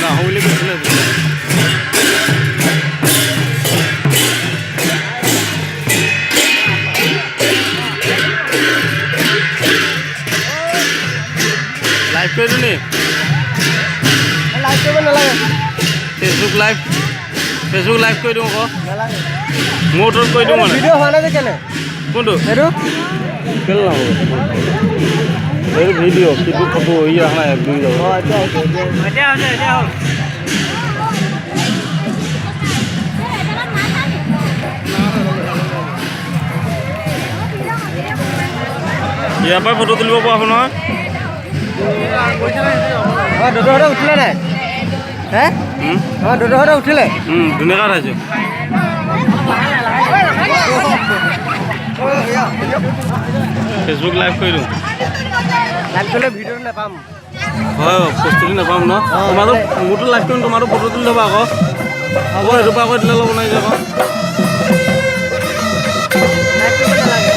নাহো বুলি কৈছিলে লাইভ কৰি দিওঁ নি লাইভ কৰিব নালাগে ফেচবুক লাইভ কৰি দিওঁ আকৌ নালাগে মোৰ ওচৰত কৰি দিওঁ মানে ভিডিঅ' হোৱা নাই যে কেনে কোনটো সেইটো কেলে নহ'ব এইটো ভিডিঅ' কিন্তু ফটো ই অহা নাই দুই যাব অঁ এতিয়া হৈছে এতিয়া হ'ল ইয়াৰ পৰাই ফটো তুলিব পৰা হ'ব নহয় অঁ দুটোহঁতে উঠিলে নাই হে অঁ দুটোহঁতে উঠিলে ধুনীয়াকৈ উঠাইছোঁ ফেচবুক লাইভ কৰি দিওঁ লাইভ কৰিলে ভিডিঅ'টো নাপাম হয় প্ৰস্তুতি নাপাম ন তোমাৰো মোৰতো লাইভ কৰিম তোমাৰো ফটো তুলি থ'বা আকৌ হ'ব সেইটোৰ পৰা আকৌ দিলে ল'ব নাই যে আকৌ লাইভ কৰিব নালাগে